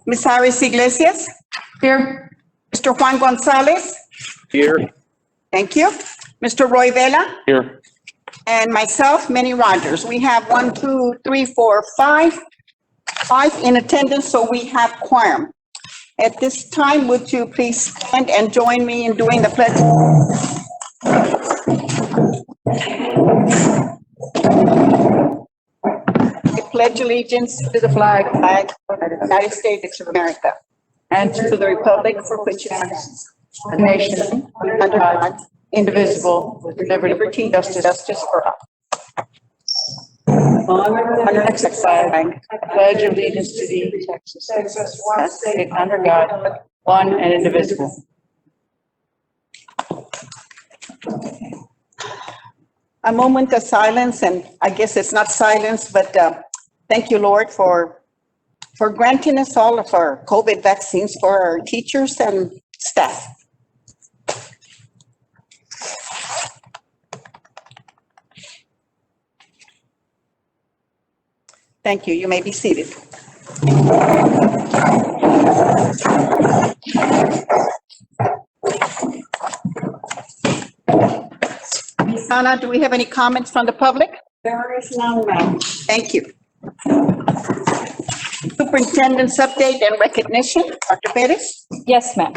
Ms. Harris Iglesias, Here. Mr. Juan Gonzalez, Here. thank you, Mr. Roy Vela, Here. and myself, Minnie Rogers. We have 1, 2, 3, 4, 5 in attendance, so we have quorum. At this time, would you please stand and join me in doing the pledge? I pledge allegiance To the flag of the United States of America and to the republic for which it stands, the nation under God, indivisible, with liberty and justice for all. under the flag, Pledge allegiance to thee, Texas, one state under God, one and indivisible. a moment of silence, and I guess it's not silence, but thank you, Lord, for granting us all of our COVID vaccines for our teachers and staff. Thank you. You may be seated. Ms. Anna, do we have any comments from the public? There is none, ma'am. Thank you. Superintendent's update and recognition, Dr. Perez? Yes, ma'am.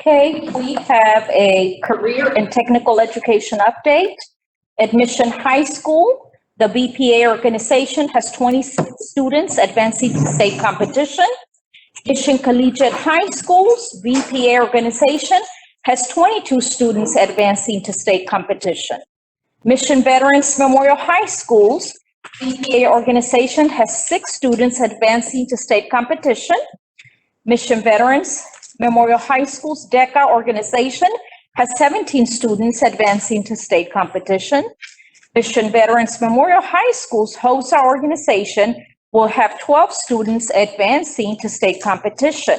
Okay, we have a career and technical education update. At Mission High School, the BPA organization has 26 students advancing to state competition. Mission Collegiate High School's BPA organization has 22 students advancing to state competition. Mission Veterans Memorial High School's BPA organization has 6 students advancing to state competition. Mission Veterans Memorial High School's DECA organization has 17 students advancing to state competition. Mission Veterans Memorial High School's HOSA organization will have 12 students advancing to state competition.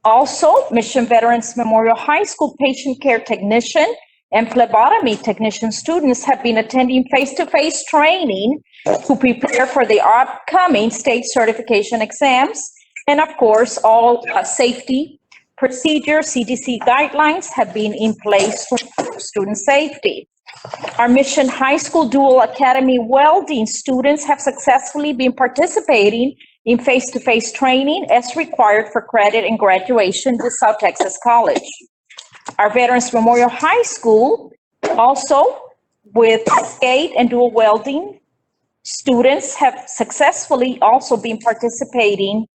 Also, Mission Veterans Memorial High School patient care technician and phlebotomy technician students have been attending face-to-face training to prepare for the upcoming state certification exams. And of course, all safety procedures, CDC guidelines have been in place for student safety. Our Mission High School Dual Academy welding students have successfully been participating in face-to-face training as required for credit and graduation with South Texas College. Our Veterans Memorial High School, also with skate and dual welding, students have successfully also been participating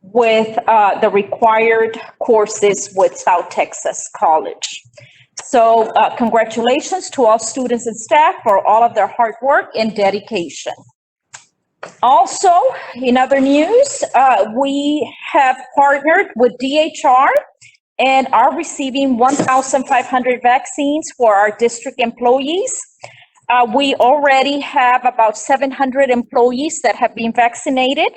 with the required courses with South Texas College. So congratulations to all students and staff for all of their hard work and dedication. Also, in other news, we have partnered with DHR and are receiving 1,500 vaccines for our district employees. We already have about 700 employees that have been vaccinated.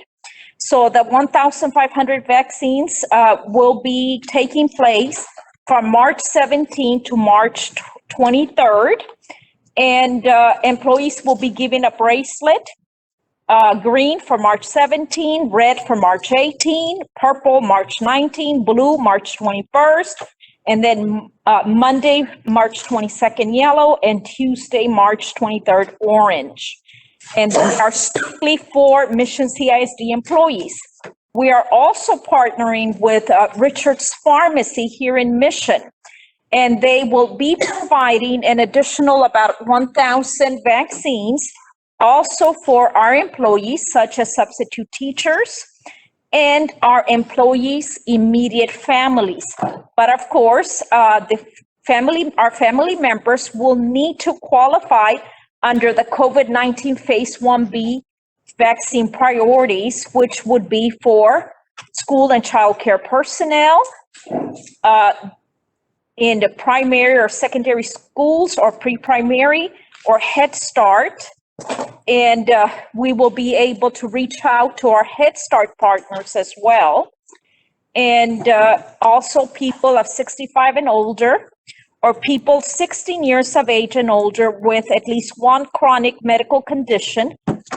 So the 1,500 vaccines will be taking place from March 17 to March 23rd. And employees will be given a bracelet, green for March 17, red for March 18, purple March 19, blue March 21st, and then Monday, March 22nd, yellow, and Tuesday, March 23rd, orange. And they are strictly for Mission CISD employees. We are also partnering with Richard's Pharmacy here in Mission, and they will be providing an additional about 1,000 vaccines also for our employees, such as substitute teachers and our employees' immediate families. But of course, our family members will need to qualify under the COVID-19 Phase 1B vaccine priorities, which would be for school and child care personnel in the primary or secondary schools or pre-primary or Head Start. And we will be able to reach out to our Head Start partners as well. And also people of 65 and older or people 16 years of age and older with at least one chronic medical condition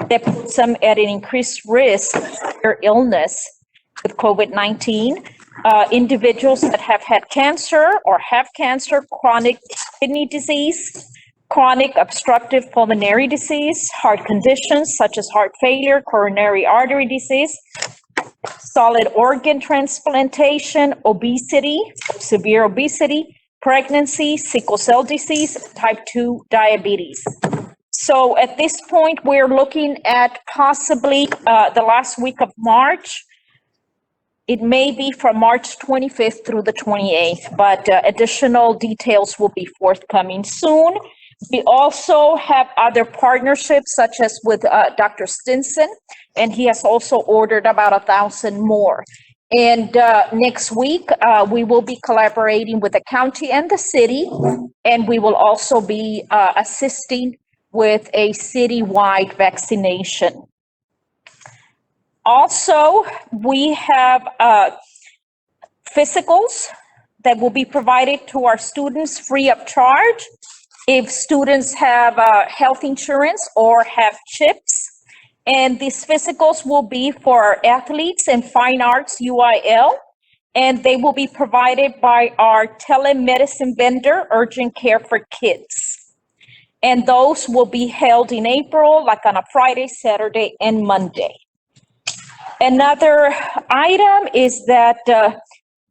that puts them at an increased risk for illness with COVID-19. Individuals that have had cancer or have cancer, chronic kidney disease, chronic obstructive pulmonary disease, heart conditions such as heart failure, coronary artery disease, solid organ transplantation, obesity, severe obesity, pregnancy, sickle cell disease, type 2 diabetes. So at this point, we're looking at possibly the last week of March. It may be from March 25th through the 28th, but additional details will be forthcoming soon. We also have other partnerships such as with Dr. Stinson, and he has also ordered about 1,000 more. And next week, we will be collaborating with the county and the city, and we will also be assisting with a citywide vaccination. Also, we have physicals that will be provided to our students free of charge if students have health insurance or have CHIPS. And these physicals will be for our athletes and fine arts UIL, and they will be provided by our telemedicine vendor, Urgent Care for Kids. And those will be held in April, like on a Friday, Saturday, and Monday. Another item is that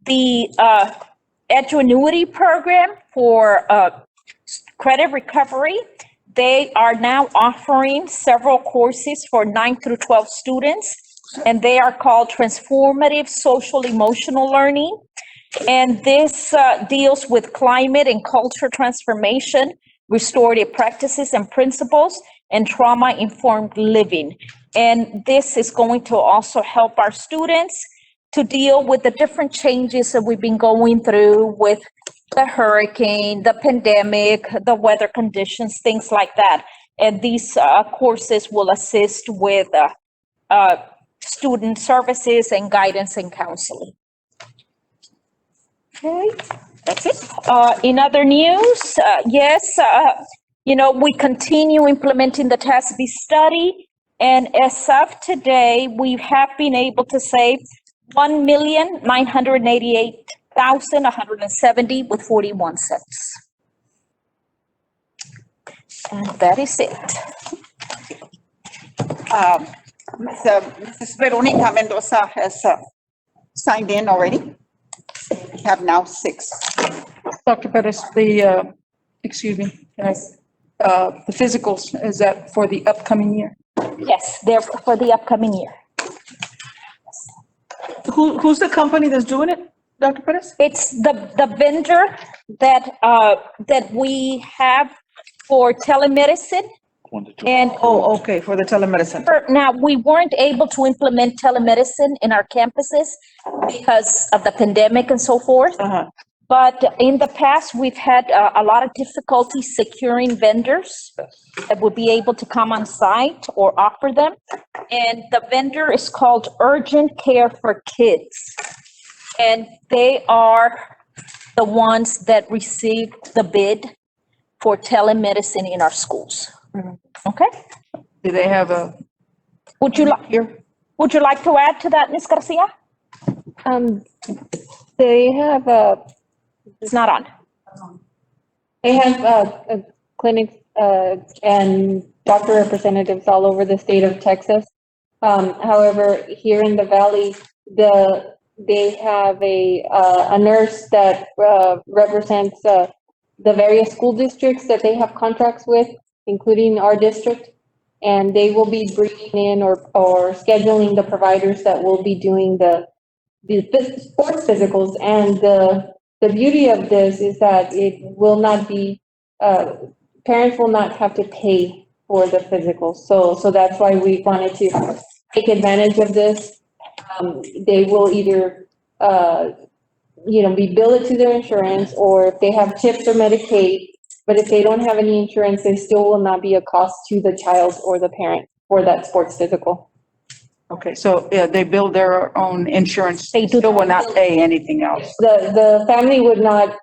the Edgenuity program for credit recovery, they are now offering several courses for 9 through 12 students, and they are called Transformative Social Emotional Learning. And this deals with climate and culture transformation, restorative practices and principles, and trauma-informed living. And this is going to also help our students to deal with the different changes that we've been going through with the hurricane, the pandemic, the weather conditions, things like that. And these courses will assist with student services and guidance and counseling. Okay, that's it. In other news, yes, we continue implementing the CISD study. And as of today, we have been able to save 1,988,170 with 41 cents. And that is it. Mrs. Veronica Mendoza has signed in already. We have now 6. Dr. Perez, the physicals, is that for the upcoming year? Yes, they're for the upcoming year. Who's the company that's doing it, Dr. Perez? It's the vendor that we have for telemedicine. And Oh, okay, for the telemedicine. now, we weren't able to implement telemedicine in our campuses because of the pandemic and so forth. Uh-huh. But in the past, we've had a lot of difficulty securing vendors that would be able to come on site or offer them. And the vendor is called Urgent Care for Kids. And they are the ones that receive the bid for telemedicine in our schools. Okay? Do they have a Would you like to add to that, Ms. Garcia? They have It's not on. clinics and doctor representatives all over the state of Texas. However, here in the valley, they have a nurse that represents the various school districts that they have contracts with, including our district, and they will be bringing in or scheduling the providers that will be doing the sports physicals. And the beauty of this is that it will not be, parents will not have to pay for the physicals. So that's why we wanted to take advantage of this. They will either, be billed to their insurance, or if they have CHIPS or Medicaid. But if they don't have any insurance, there still will not be a cost to the child or the parent for that sports physical. Okay, so yeah, they build their own insurance. They do. Still will not pay anything else. The family would not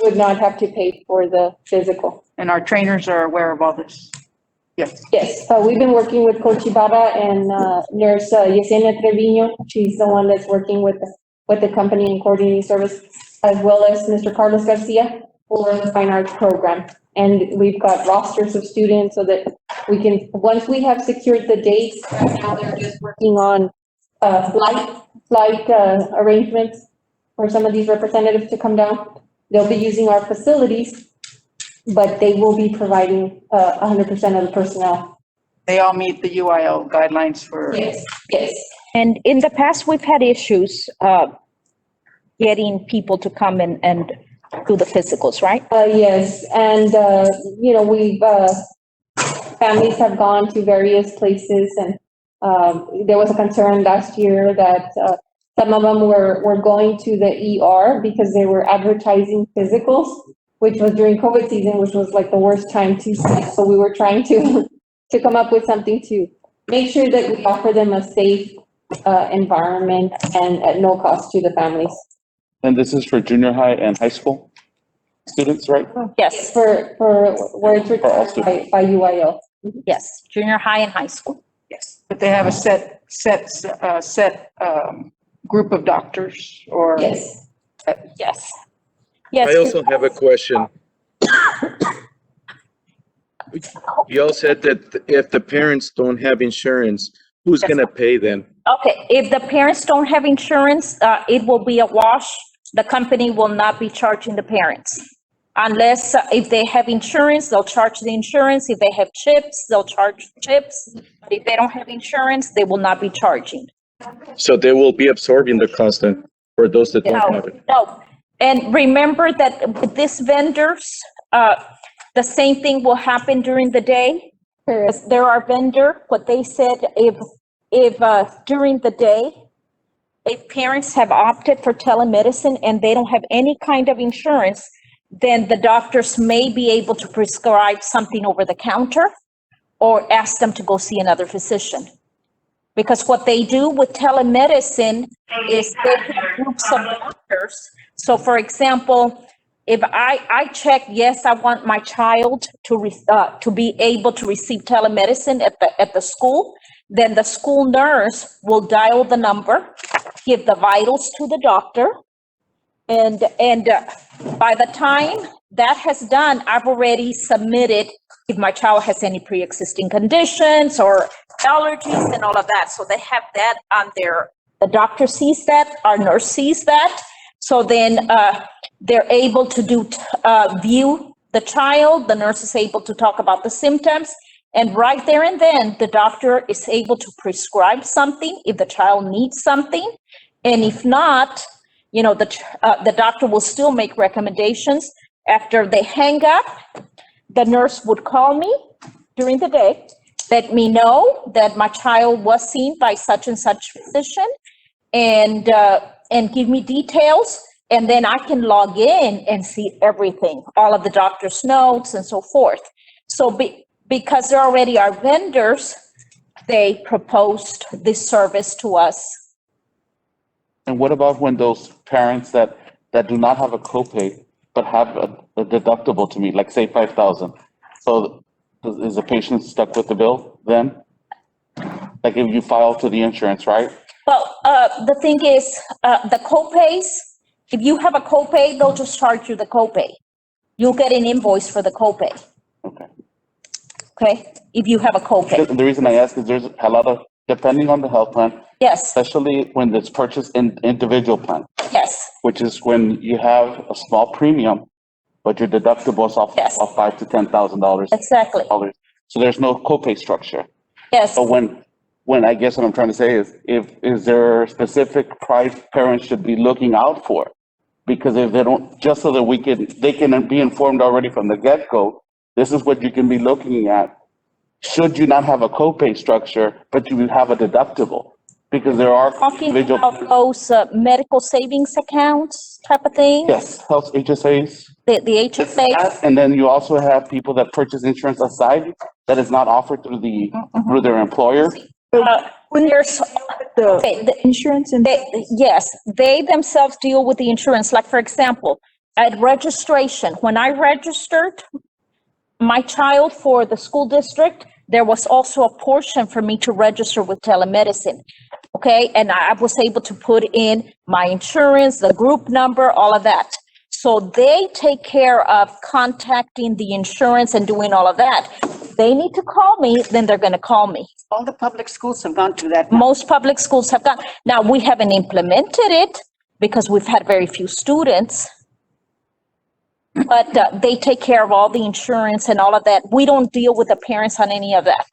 would not have to pay for the physical. And our trainers are aware of all this. Yes. Yes, we've been working with Coach Ibarra and Nurse Yesenia Trevino. She's the one that's working with the company and coordinating service, as well as Mr. Carlos Garcia for the fine arts program. And we've got rosters of students so that we can, once we have secured the dates, right now they're just working on flight arrangements for some of these representatives to come down. They'll be using our facilities, but they will be providing 100% of the personnel. They all meet the UIL guidelines for. Yes, yes. And in the past, we've had issues getting people to come and do the physicals, right? Yes, and, we've, families have gone to various places and, there was a concern last year that, some of them were going to the ER because they were advertising physicals, which was during COVID season, which was like the worst time to see. So we were trying to come up with something to make sure that we offer them a safe, environment and at no cost to the families. And this is for junior high and high school students, right? Yes, For where it's required by UIL. yes, junior high and high school. Yes. But they have a set group of doctors or. Yes. Yes. Yes. I also have a question. You all said that if the parents don't have insurance, who's gonna pay then? Okay, if the parents don't have insurance, it will be a wash. The company will not be charging the parents. Unless, if they have insurance, they'll charge the insurance. If they have chips, they'll charge chips. But if they don't have insurance, they will not be charging. So they will be absorbing the cost then for those that don't have it. No. And remember that with these vendors, the same thing will happen during the day. Correct. There are vendor, what they said, if during the day, if parents have opted for telemedicine and they don't have any kind of insurance, then the doctors may be able to prescribe something over the counter or ask them to go see another physician. Because what they do with telemedicine is they have groups of doctors. So for example, if I check, yes, I want my child to be able to receive telemedicine at the school, then the school nurse will dial the number, give the vitals to the doctor. And by the time that has done, I've already submitted if my child has any pre-existing conditions or allergies and all of that. So they have that on the doctor sees that, our nurse sees that. So then they're able to view the child, the nurse is able to talk about the symptoms. And right there and then, the doctor is able to prescribe something if the child needs something. And if not, the doctor will still make recommendations. After they hang up, the nurse would call me during the day, let me know that my child was seen by such and such physician, and give me details. And then I can log in and see everything, all of the doctor's notes and so forth. So because there already are vendors, they proposed this service to us. And what about when those parents that do not have a copay, but have a deductible to meet, like say 5,000? So is the patient stuck with the bill then? Like if you file to the insurance, right? Well, the thing is, the copays, if you have a copay, they'll just charge you the copay. You'll get an invoice for the copay. Okay. Okay, if you have a copay. The reason I ask is there's a lot of, depending on the health plan, Yes, especially when it's purchased in individual plan, yes, which is when you have a small premium, but your deductible is off Yes. $5,000 to $10,000. exactly. So there's no copay structure. Yes, So when I guess what I'm trying to say is there a specific price parents should be looking out for? Because if they don't, just so that they can be informed already from the get-go, this is what you can be looking at. Should you not have a copay structure, but you have a deductible? Because there are talking individual. about those medical savings accounts type of thing. Yes, health HSAs. The HSA, And then you also have people that purchase insurance aside that is not offered through their employer. there's, okay, The insurance and. yes, they themselves deal with the insurance. Like, for example, At registration, when I registered my child for the school district, there was also a portion for me to register with telemedicine. Okay, and I was able to put in my insurance, the group number, all of that. So they take care of contacting the insurance and doing all of that. They need to call me, then they're gonna call me. All the public schools have gone through that. now. Most public schools have done. Now, we haven't implemented it because we've had very few students. But they take care of all the insurance and all of that. We don't deal with the parents on any of that.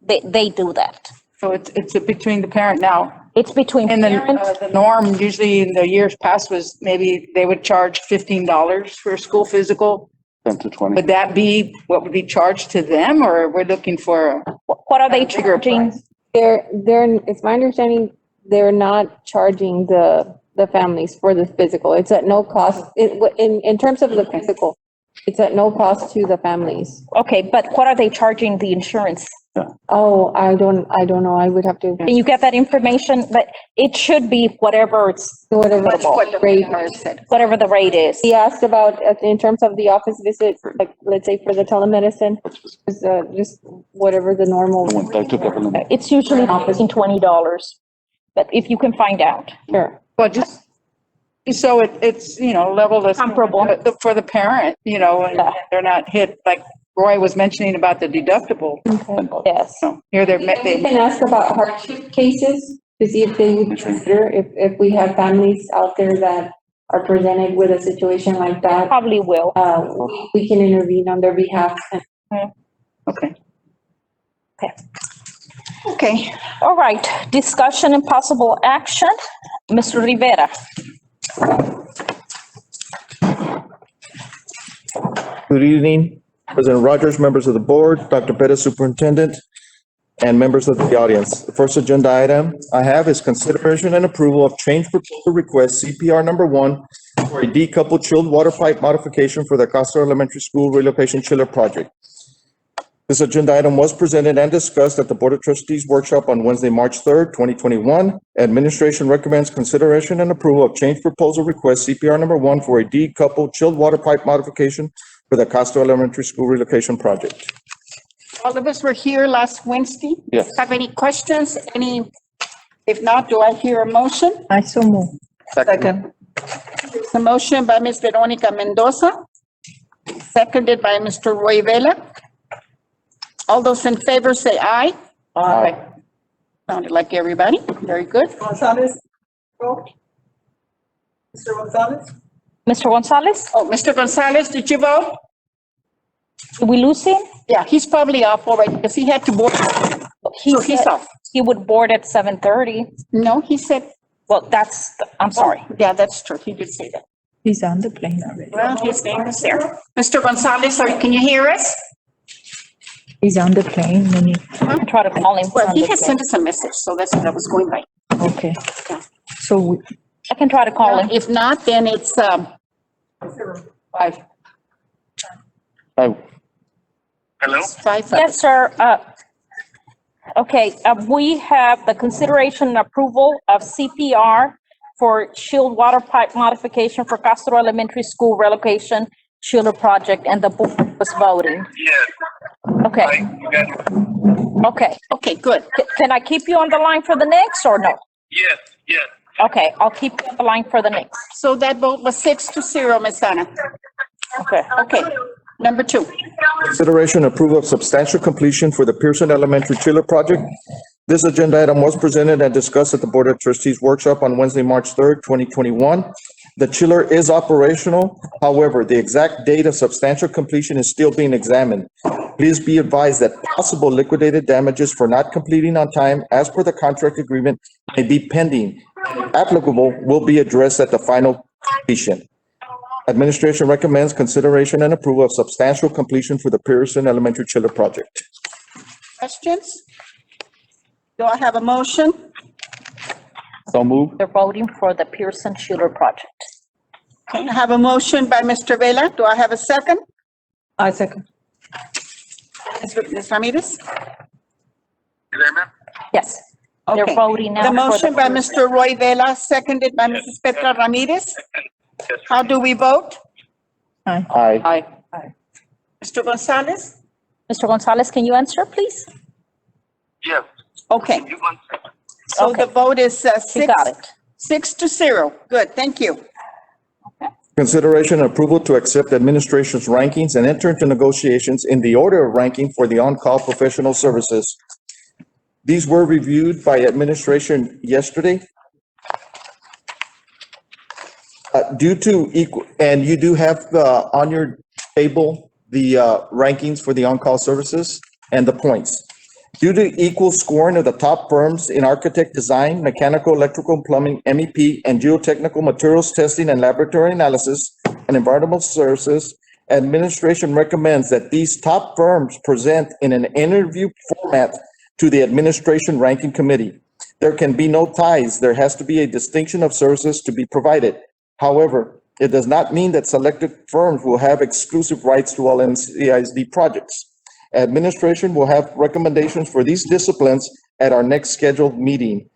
They do that. So it's between the parent now. It's between And then parents. the norm usually in the years past was maybe they would charge $15 for a school physical. 10 to 20. Would that be what would be charged to them, or we're looking for? What are they bigger charging? price? It's my understanding, they're not charging the families for the physical. It's at no cost. In terms of the physical, it's at no cost to the families. Okay, but what are they charging the insurance? Oh, I don't know. I would have to, Can you get that information? But it should be whatever whatever What the rate. nurse said. whatever the rate is. He asked about, in terms of the office visit, like, let's say for the telemedicine, just whatever the normal. I went back to government. It's usually $20, but if you can find out. Sure. Well, just so it's, level that's Comparable. for the parent, and Yeah. they're not hit, like Roy was mentioning about the deductible. Yes. So here We can ask about hardship cases to see if they would consider, if we have families out there that are presented with a situation like that, Probably will. we can intervene on their behalf. Okay. Okay, All right, discussion and possible action. Mr. Rivera. Good evening, President Rogers, members of the board, Dr. Pettis, Superintendent, and members of the audience. The first agenda item I have is consideration and approval of change proposal request CPR number 1 for a decoupled chilled water pipe modification for the Castro Elementary School relocation chiller project. This agenda item was presented and discussed at the Board of Trustees workshop on Wednesday, March 3rd, 2021. Administration recommends consideration and approval of change proposal request CPR number 1 for a decoupled chilled water pipe modification for the Castro Elementary School relocation project. all of us were here last Wednesday. Yes. Have any questions? If not, do I hear a motion? I so move. Second. The motion by Ms. Veronica Mendoza, seconded by Mr. Roy Vela. All those in favor say aye. Aye. Sounded like everybody. Very good. Gonzalez? Vote. Mr. Gonzalez? Mr. Gonzalez, Oh, Mr. Gonzalez, did you vote? did we lose him? Yeah, he's probably off already because he had to board. So he's said off. He would board at 7:30. No, he said, Well, I'm sorry. yeah, that's true. He did say that. He's on the plane already. Well, his name is there. Mr. Gonzalez, can you hear us? He's on the plane when you, I try to call him. Well, he has sent us a message, so that's what I was going by. okay. So I can try to call him. If not, then it's, 5. five. Yes, sir. Okay, we have the consideration and approval of CPR for chilled water pipe modification for Castro Elementary School relocation chiller project, and the board was voting. Yes, Okay, you got it. okay. Okay, good. Can I keep you on the line for the next or no? Yes, yes. Okay, I'll keep you on the line for the next. So that vote was 6-0, Ms. Anna. Okay. Okay, number 2. Consideration and approval of substantial completion for the Pearson Elementary chiller project. This agenda item was presented and discussed at the Board of Trustees workshop on Wednesday, March 3rd, 2021. The chiller is operational. However, the exact date of substantial completion is still being examined. Please be advised that possible liquidated damages for not completing on time as per the contract agreement may be pending. Applicable will be addressed at the final completion. Administration recommends consideration and approval of substantial completion for the Pearson Elementary chiller project. Questions? Do I have a motion? So moved. They're voting for the Pearson chiller project. Okay, I have a motion by Mr. Vela. Do I have a second? I second. Ms. Ramirez? You there, ma'am? Yes, they're Okay. voting now. The for motion by Pearson. Mr. Roy Vela, seconded by Mrs. Petra Ramirez. Yes, How do we vote? Aye. Aye. Mr. Gonzalez? Mr. Gonzalez, can you answer, please? Yes. Okay, You want, so the Okay. vote is You got it. 6-0. Good, thank you. Consideration and approval to accept administration's rankings and enter into negotiations in the order of ranking for the on-call professional services. These were reviewed by administration yesterday. Due to equal, and you do have on your table the rankings for the on-call services and the points. Due to equal scoring of the top firms in architect design, mechanical, electrical, plumbing, MEP, and geotechnical materials testing and laboratory analysis and environmental services, administration recommends that these top firms present in an interview format to the administration ranking committee. There can be no ties. There has to be a distinction of services to be provided. However, it does not mean that selected firms will have exclusive rights to all CISD projects. Administration will have recommendations for these disciplines at our next scheduled meeting.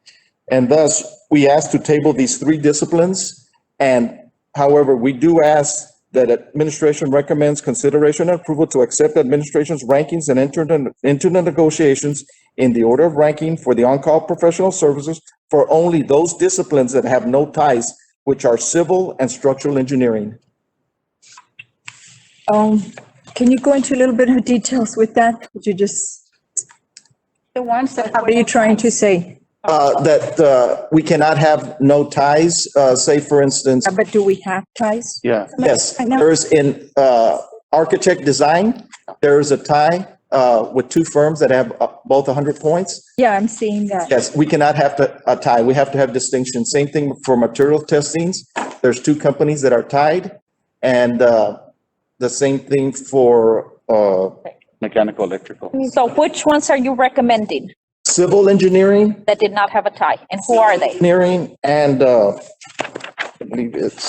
And thus, we ask to table these three disciplines. And however, we do ask that administration recommends consideration and approval to accept administration's rankings and enter into the negotiations in the order of ranking for the on-call professional services for only those disciplines that have no ties, which are civil and structural engineering. Can you go into a little bit of details with that? Could you just, The ones that what are you trying to say? That we cannot have no ties, say for instance, But do we have ties? Yeah. yes, I know. there's in architect design, there is a tie with two firms that have both 100 points. Yeah, I'm seeing that. Yes, we cannot have a tie. We have to have distinction. Same thing for material testings. There's two companies that are tied. And the same thing for Mechanical, electrical. So which ones are you recommending civil engineering, that did not have a tie? And who are they? engineering, and I believe it's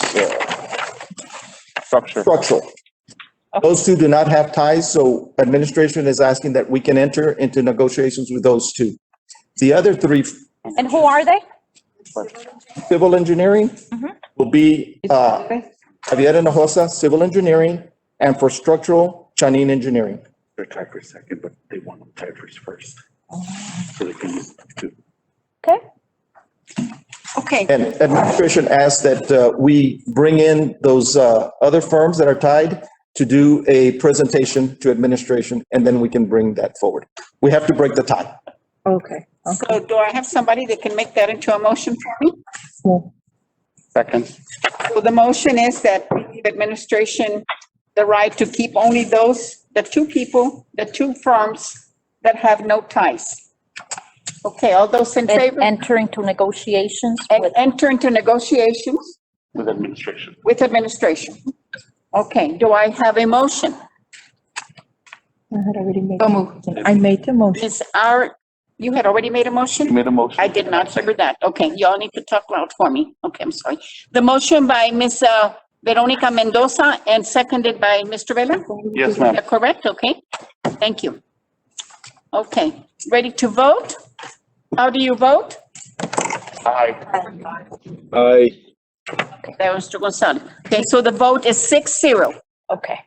Structure. structural. Those two do not have ties, so administration is asking that we can enter into negotiations with those two. The other three, And who are they? civil engineering, will be Javier Hinojosa, civil engineering, and for structural, Chanin Engineering. They're tied for second, but they want them tied first. So they can use two. Okay. Okay, And administration asks that we bring in those other firms that are tied to do a presentation to administration, and then we can bring that forward. We have to break the tie. Okay. so do I have somebody that can make that into a motion for me? Cool. Second. So the motion is that we give administration the right to keep only those, the two firms that have no ties. Okay, all those in favor? Enter into negotiations And with, enter into negotiations With administration. with administration. Okay, do I have a motion? I had already made. So moved. I made the motion. Ms. R, you had already made a You motion? made a motion. I did not hear that. Okay, y'all need to talk loud for me. Okay, I'm sorry. The motion by Ms. Veronica Mendoza and seconded by Mr. Vela? Yes, Is ma'am. that correct? Okay, thank you. Okay, ready to vote? How do you vote? Aye. Aye. There, Mr. Gonzalez. Okay, so the vote is 6-0. okay.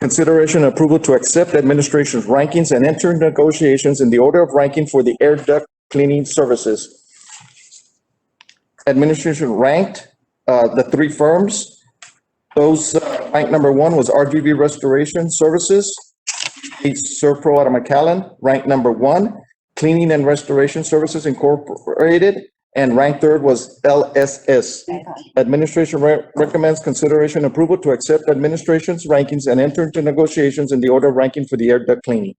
Consideration and approval to accept administration's rankings and enter into negotiations in the order of ranking for the air duct cleaning services. Administration ranked the three firms. Those, ranked number one was RGV Restoration Services, Serpro out of McAllen, ranked number one, Cleaning and Restoration Services Incorporated, and ranked third was LSS. Administration recommends consideration and approval to accept administration's rankings and enter into negotiations in the order of ranking for the air duct cleaning.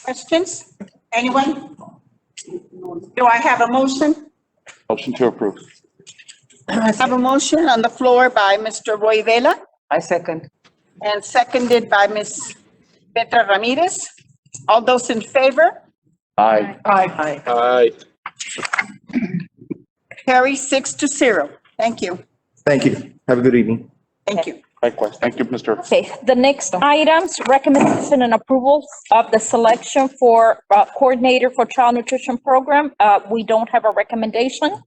Questions? Anyone? Do I have a motion? Motion to approve. I have a motion on the floor by Mr. Roy Vela I second. and seconded by Ms. Petra Ramirez. All those in favor? Aye. Aye. Aye. Carry 6-0. Thank you. Thank you. Have a good evening. Thank you. Likewise. Thank you, Mr. Okay, the next items, recommendation and approval of the selection for coordinator for child nutrition program. We don't have a recommendation.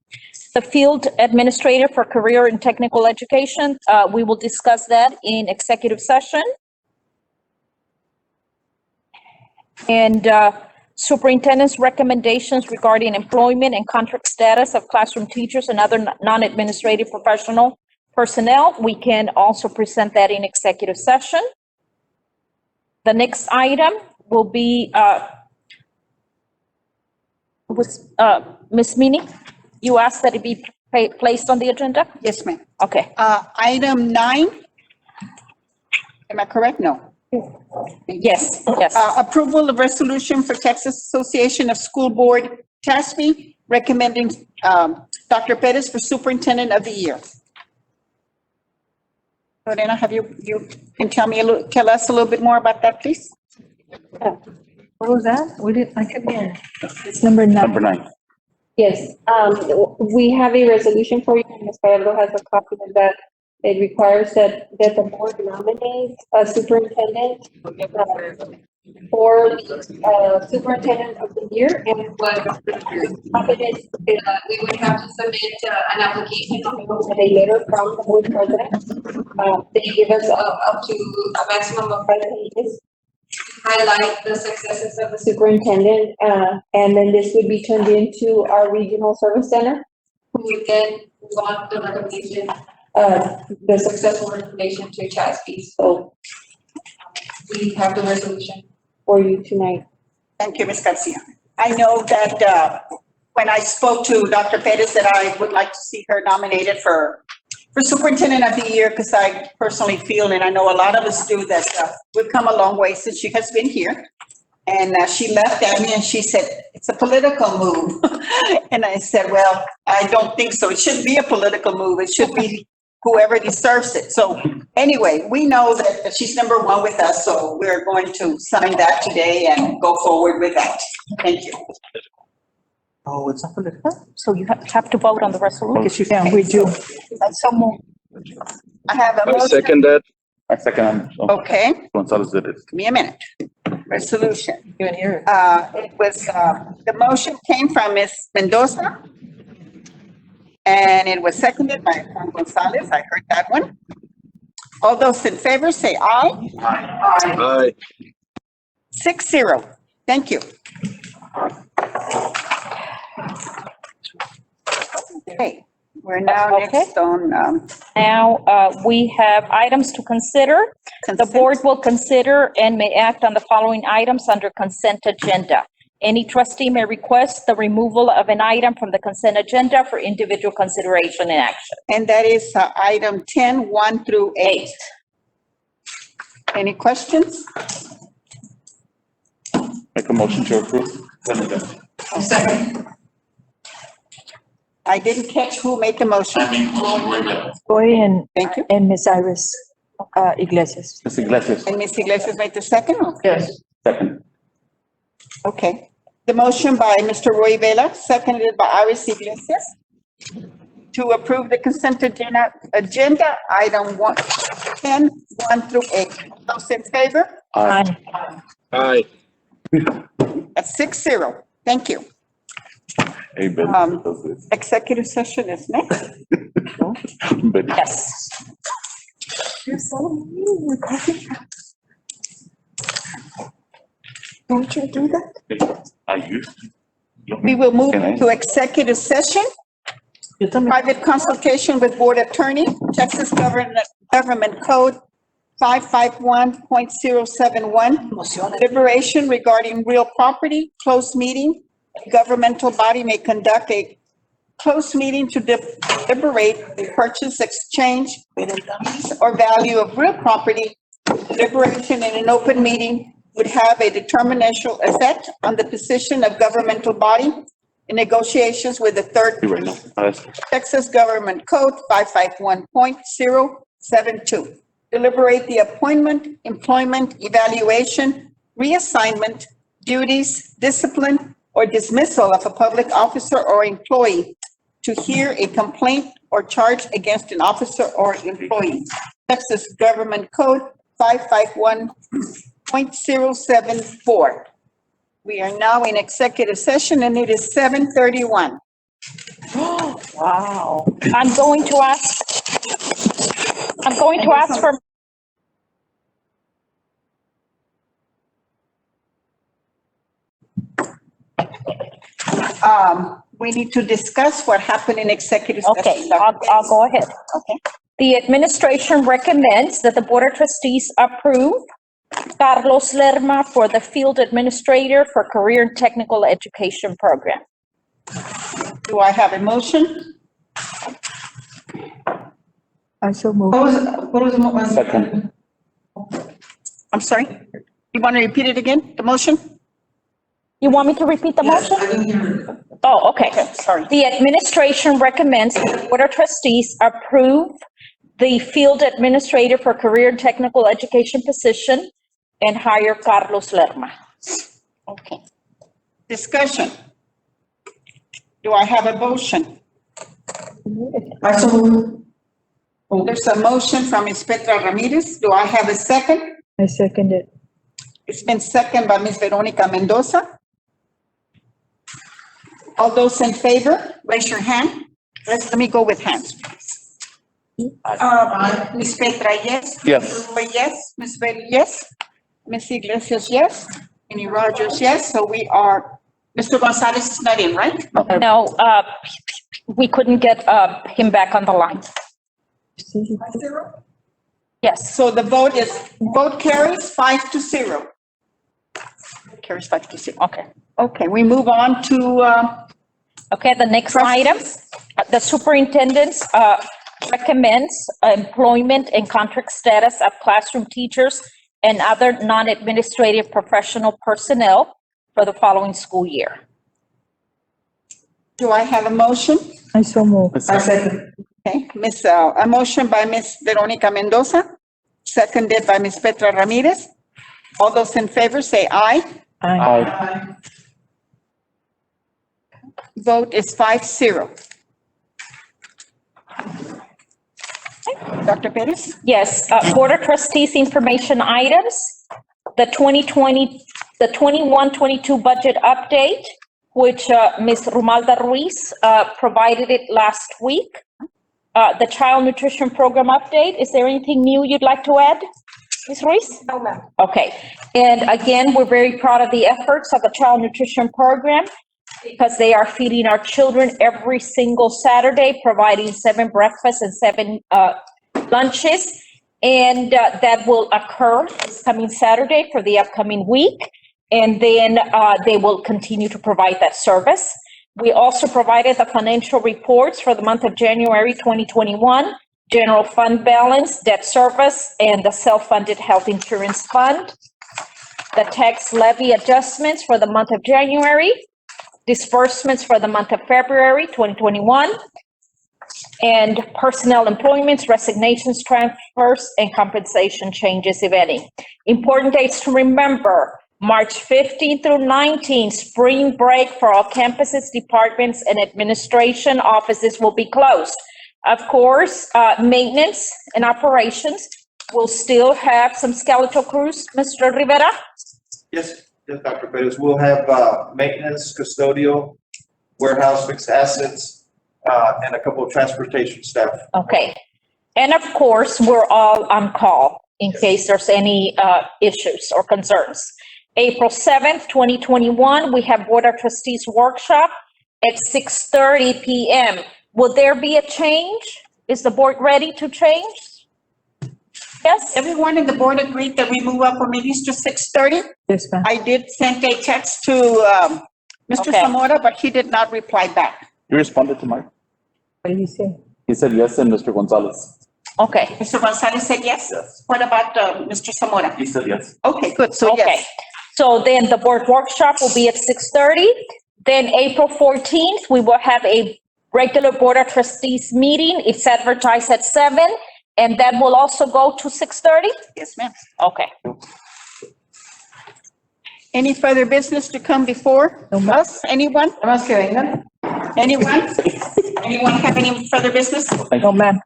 The field administrator for career and technical education, we will discuss that in executive session. And superintendent's recommendations regarding employment and contract status of classroom teachers and other non-administrative professional personnel, we can also present that in executive session. The next item will be, Ms. Meany, you asked that it be placed on the agenda? Yes, ma'am. Okay. Item 9. Am I correct? No. Yes, yes. Approval of resolution for Texas Association of School Board, TASB, recommending Dr. Perez for Superintendent of the Year. Lorena, have you can tell us a little bit more about that, please? What was that? We didn't, I couldn't hear. It's number 9. Number 9. Yes, we have a resolution for you, and Ms. Gallardo has a copy of that. It requires that the board nominates a superintendent for the superintendent of the year. And what happens is, we would have to submit an application with a letter from the board president. They give us up to a maximum of 5 pages. Highlight the successes of the superintendent, and then this would be turned into our regional service center, who would then want the recommendation, the successful recommendation to CHASP. So we have the resolution for you tonight. Thank you, Ms. Garcia. I know that when I spoke to Dr. Perez, that I would like to see her nominated for Superintendent of the Year, because I personally feel, and I know a lot of us do, that we've come a long way since she has been here. And she left at me and she said, it's a political move. And I said, well, I don't think so. It shouldn't be a political move. It should be whoever deserves it. So anyway, we know that she's number 1 with us, so we're going to sign that today and go forward with that. Thank you. Oh, it's not political? So you have to vote on the resolution. Yeah, we do. So moved. I have a I motion. second that. I second. Okay, Gonzalez did it. give me a minute. Resolution. You can hear it. It was, the motion came from Ms. Mendoza. And it was seconded by Juan Gonzalez. I heard that one. All those in favor say aye. Aye. 6-0. Thank you. Okay, we're now Okay. next on, Now, we have items to consider. The consent. board will consider and may act on the following items under consent agenda. Any trustee may request the removal of an item from the consent agenda for individual consideration and action. And that is item 10, 1 through 8. Any questions? Make a motion to approve. I didn't catch who made the motion. Goy and Thank you. Ms. Iris Iglesias. Ms. Iglesias, And Ms. Iglesias made the second? Yes. second. Okay. The motion by Mr. Roy Vela, seconded by Iris Iglesias, to approve the consent agenda item 10, 1 through 8. Those in favor? Aye. Aye. That's 6-0. Thank you. Hey, Ben. Executive session is next. Ben. Yes. Don't you do that? I used to. We will move Can I? to executive session. Private consultation with board attorney, Texas Government Code 551.071. Deliberation regarding real property, closed meeting. A governmental body may conduct a closed meeting to deliberate the purchase, exchange, lease, or value of real property. Deliberation in an open meeting would have a determinational effect on the position of governmental body in negotiations with the third Right now. Texas Government Code 551.072. Deliberate the appointment, employment, evaluation, reassignment, duties, discipline, or dismissal of a public officer or employee, to hear a complaint or charge against an officer or employee. Texas Government Code 551.074. We are now in executive session and it is 7:31. Wow. I'm going to ask for, We need to discuss what happened in executive okay, session. I'll go ahead. Okay. The administration recommends that the Board of Trustees approve Carlos Lerma for the Field Administrator for Career and Technical Education Program. Do I have a motion? I so move. What was the one? Second. I'm sorry? You want to repeat it again, the motion? You want me to repeat the motion? Oh, okay. Sorry. The administration recommends that the Board of Trustees approve the Field Administrator for Career and Technical Education position and hire Carlos Lerma. Okay. Discussion. Do I have a motion? I so move. There's a motion from Ms. Petra Ramirez. Do I have a second? I second it. It's been seconded by Ms. Veronica Mendoza. All those in favor, raise your hand. Let me go with hands. Ms. Petra, yes? Yes. Roy, yes? Ms. Belli, yes? Ms. Iglesias, yes? Any Rogers, yes? So we are, Mr. Gonzalez is not in, right? No, we couldn't get him back on the line. Yes. So the vote carries 5-0. Carries 5-0. Okay. Okay, we move on to, Okay, the next item, the superintendent recommends employment and contract status of classroom teachers and other non-administrative professional personnel for the following school year. do I have a motion? I so move. I second. Okay, a motion by Ms. Veronica Mendoza, seconded by Ms. Petra Ramirez. All those in favor say aye. Aye. Vote is 5-0. Dr. Perez? Yes, Board of Trustees information items, the 21-22 budget update, which Ms. Romalda Ruiz provided it last week. The child nutrition program update, is there anything new you'd like to add, Ms. Ruiz? No, ma'am. Okay, and again, we're very proud of the efforts of the child nutrition program because they are feeding our children every single Saturday, providing 7 breakfasts and 7 lunches. And that will occur this coming Saturday for the upcoming week. And then they will continue to provide that service. We also provided the financial reports for the month of January 2021, general fund balance, debt service, and the self-funded health insurance fund. The tax levy adjustments for the month of January, disbursements for the month of February 2021, and personnel employments, resignations, transfers, and compensation changes, if any. Important dates to remember: March 15 through 19, spring break for all campuses, departments, and administration offices will be closed. Of course, maintenance and operations will still have some skeletal crews. Mr. Rivera? Yes, yes, Dr. Perez. We'll have maintenance, custodial, warehouse, fixed assets, and a couple of transportation staff. Okay. And of course, we're all on call in case there's any issues or concerns. April 7th, 2021, we have Board of Trustees workshop at 6:30 PM. Will there be a change? Is the board ready to change? Yes? Everyone in the board agreed that we move up our meetings to 6:30. Yes, ma'am. I did send a text to Mr. Okay. Zamora, but he did not reply back. You responded to Mike? What did you say? He said yes, and Mr. Gonzalez. Okay. Mr. Gonzalez said yes? Yes. What about Mr. Zamora? He said yes. Okay, good, so Okay. yes. So then the board workshop will be at 6:30. Then April 14th, we will have a regular Board of Trustees meeting. It's advertised at 7, and that will also go to 6:30? Yes, ma'am. Okay. Any further business to come before No, ma'am. us? Anyone? Nada más que vengan. Anyone? Anyone have any further business? No, ma'am.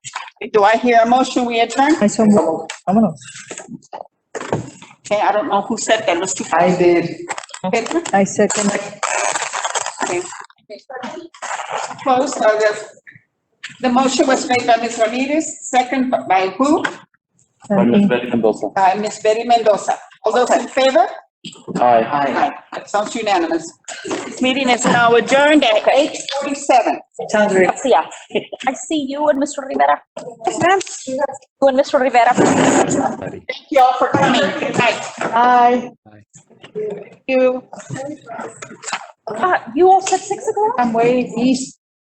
Do I hear a motion, we adjourn? I so move. Vámonos. Okay, I don't know who said that, let's see. I did. Pedro? I second. Okay. Close, the motion was made by Ms. Ramirez, second by who? By Ms. Betty Mendoza. By Ms. Betty Mendoza. All those in favor? Aye. Aye. That sounds unanimous. This meeting is now adjourned at 8:47. Sounds great. Yeah. I see you and Mr. Rivera. Yes, ma'am. You and Mr. Rivera. Thank you all for coming. Good night. Bye. You. You all said 6 o'clock? I'm way east.